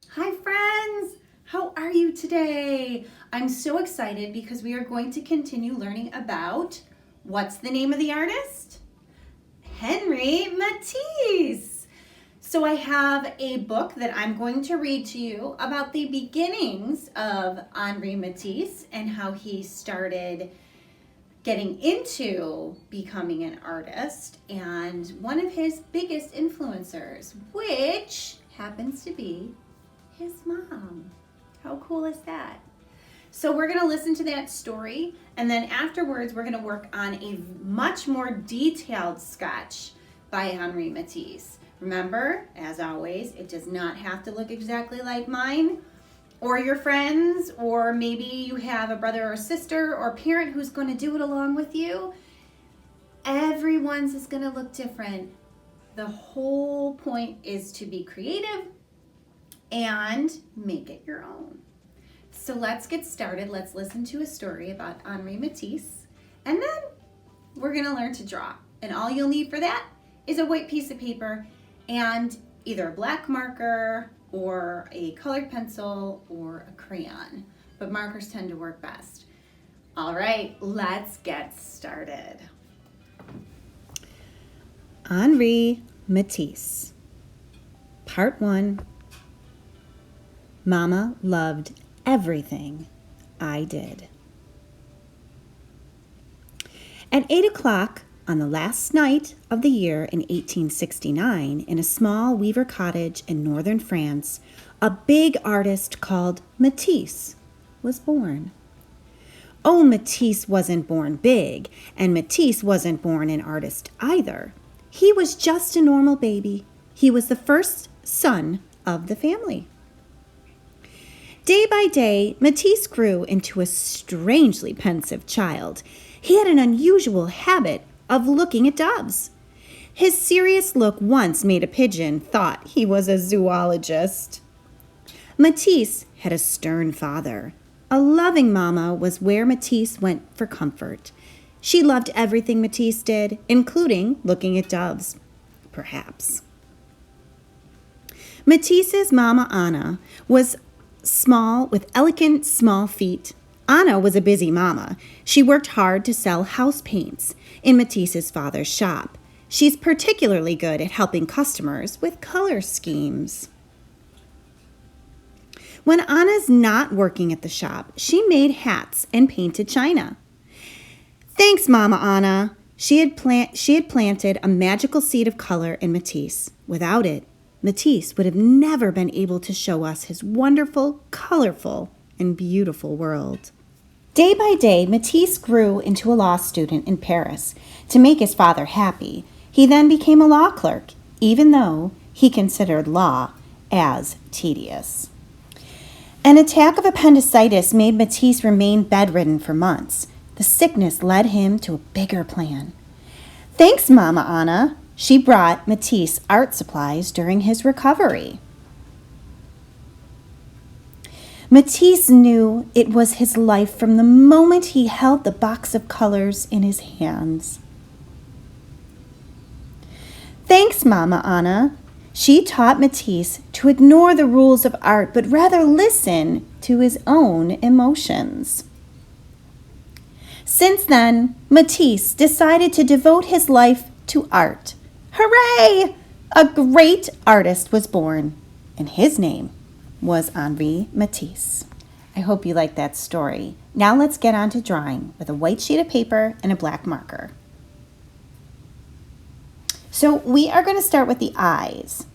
Hi friends, how are you today? I'm so excited because we are going to continue learning about what's the name of the artist? Henri Matisse. So I have a book that I'm going to read to you about the beginnings of Henri Matisse and how he started getting into becoming an artist and one of his biggest influencers, which happens to be his mom. How cool is that? So we're going to listen to that story, and then afterwards we're going to work on a much more detailed sketch by Henri Matisse. Remember, as always, it does not have to look exactly like mine or your friends, or maybe you have a brother or sister or parent who's going to do it along with you. Everyone's is going to look different. The whole point is to be creative and make it your own. So let's get started. Let's listen to a story about Henri Matisse, and then we're going to learn to draw. And all you'll need for that is a white piece of paper and either a black marker or a colored pencil or a crayon. But markers tend to work best. All right, let's get started. Henri Matisse. Part 1. Mama loved everything I did. At 8 o'clock on the last night of the year in 1869, in a small weaver cottage in northern France, a big artist called Matisse was born. Oh, Matisse wasn't born big, and Matisse wasn't born an artist either. He was just a normal baby. He was the first son of the family. Day by day, Matisse grew into a strangely pensive child. He had an unusual habit of looking at doves. His serious look once made a pigeon thought he was a zoologist. Matisse had a stern father. A loving mama was where Matisse went for comfort. She loved everything Matisse did, including looking at doves, perhaps. Matisse's mama, Anna, was small with elegant small feet. Anna was a busy mama. She worked hard to sell house paints in Matisse's father's shop. She's particularly good at helping customers with color schemes. When Anna's not working at the shop, she made hats and painted china. Thanks, Mama Anna. She had planted a magical seed of color in Matisse. Without it, Matisse would have never been able to show us his wonderful, colorful, and beautiful world. Day by day, Matisse grew into a law student in Paris. To make his father happy, he then became a law clerk, even though he considered law as tedious. An attack of appendicitis made Matisse remain bedridden for months. The sickness led him to a bigger plan. Thanks, Mama Anna. She brought Matisse art supplies during his recovery. Matisse knew it was his life from the moment he held the box of colors in his hands. Thanks, Mama Anna. She taught Matisse to ignore the rules of art, but rather listen to his own emotions. Since then, Matisse decided to devote his life to art. Hooray! A great artist was born, and his name was Henri Matisse. I hope you like that story. Now let's get on to drawing with a white sheet of paper and a black marker. So we are going to start with the eyes.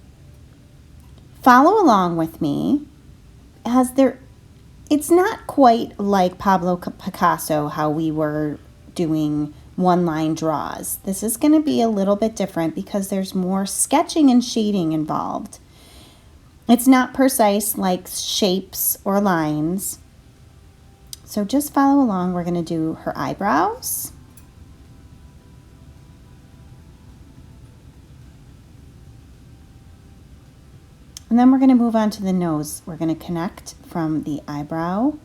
Follow along with me as it's not quite like Pablo Picasso, how we were doing one-line draws. This is going to be a little bit different because there's more sketching and shading involved. It's not precise like shapes or lines. So just follow along. We're going to do her eyebrows. And then we're going to move on to the nose. We're going to connect from the eyebrow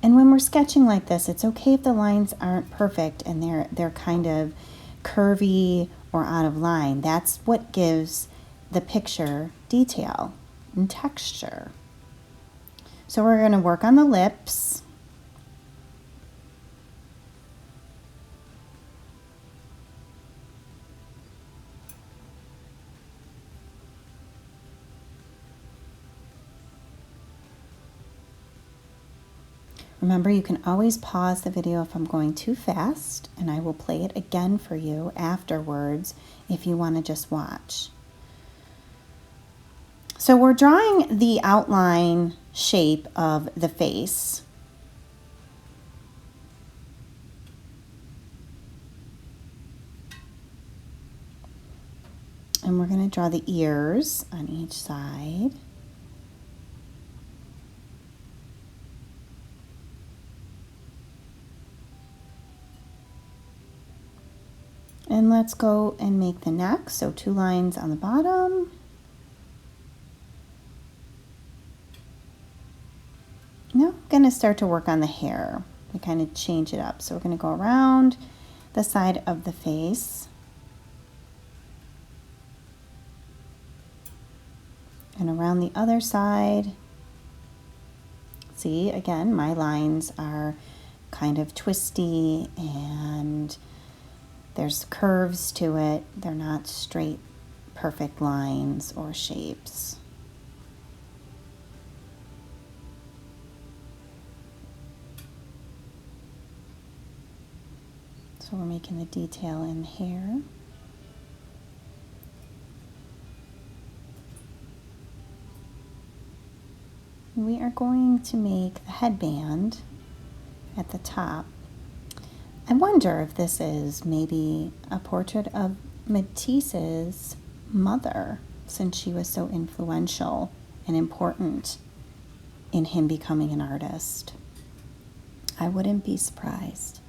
And when we're sketching like this, it's okay if the lines aren't perfect and they're kind of curvy or out of line. That's what gives the picture detail and texture. So we're going to work on the lips. Remember, you can always pause the video if I'm going too fast, and I will play it again for you afterwards if you want to just watch. So we're drawing the outline shape of the face. And we're going to draw the ears on each side. And let's go and make the neck. So 2 lines on the bottom. Now I'm going to start to work on the hair. We kind of change it up. So we're going to go around the side of the face. And around the other side. See, again, my lines are kind of twisty and there's curves to it. They're not straight, perfect lines or shapes. So we're making the detail in the hair. We are going to make the headband at the top. I wonder if this is maybe a portrait of Matisse's mother, since she was so influential and important in him becoming an artist. I wouldn't be surprised.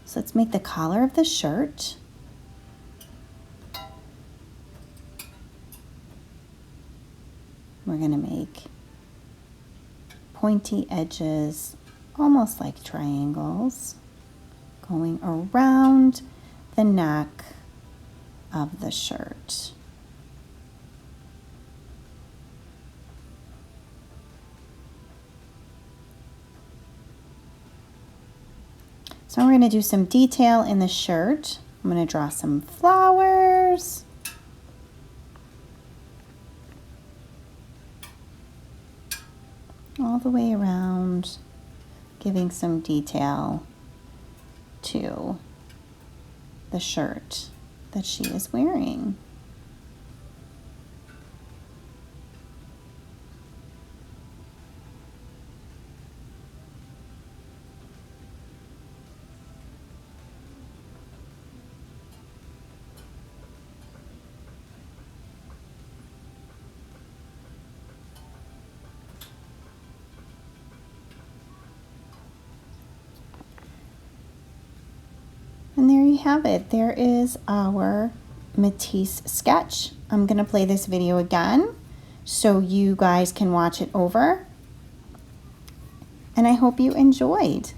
So let's make the collar of the shirt. We're going to make pointy edges, almost like triangles, going around the neck of the shirt. So we're going to do some detail in the shirt. I'm going to draw some flowers. All the way around, giving some detail to the shirt that she is wearing. And there you have it. There is our Matisse sketch. I'm going to play this video again so you guys can watch it over. And I hope you enjoyed.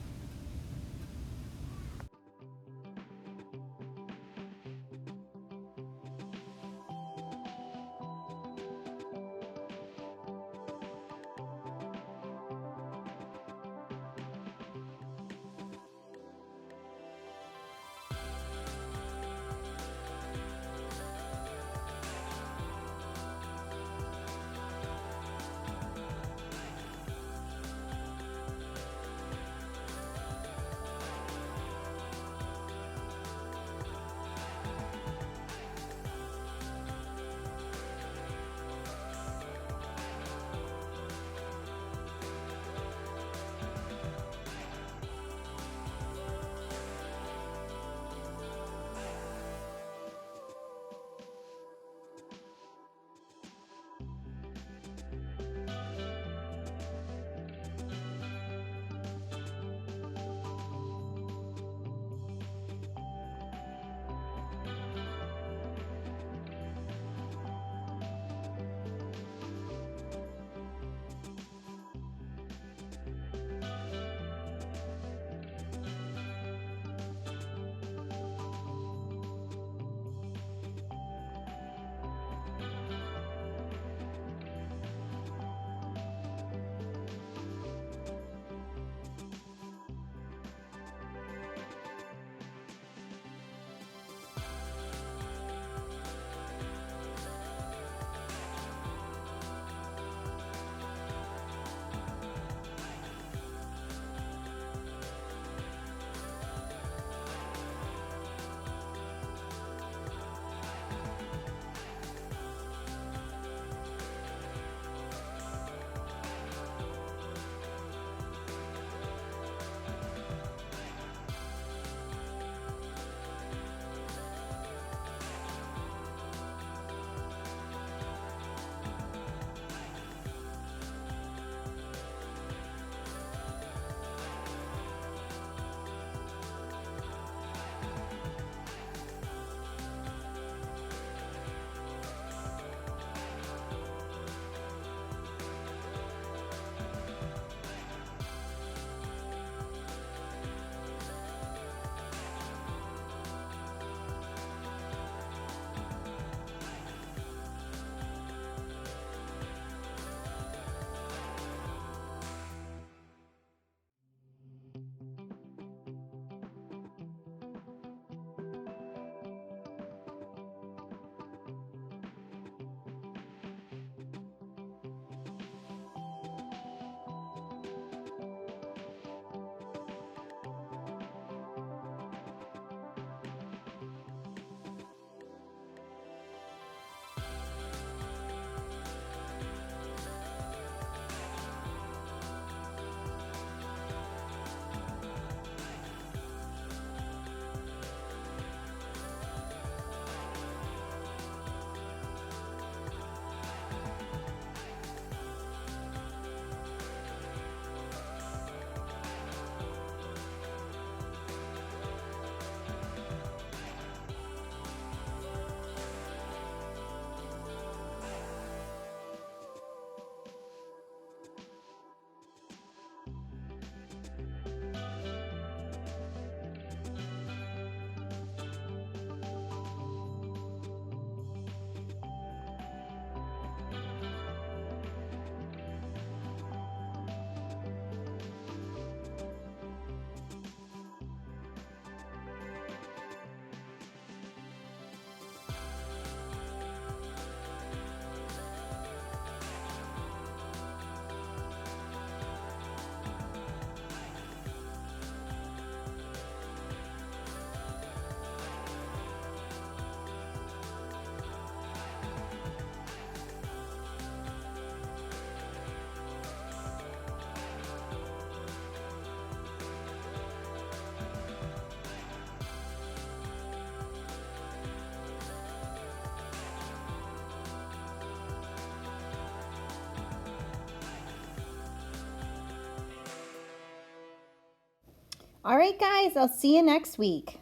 All right, guys, I'll see you next week.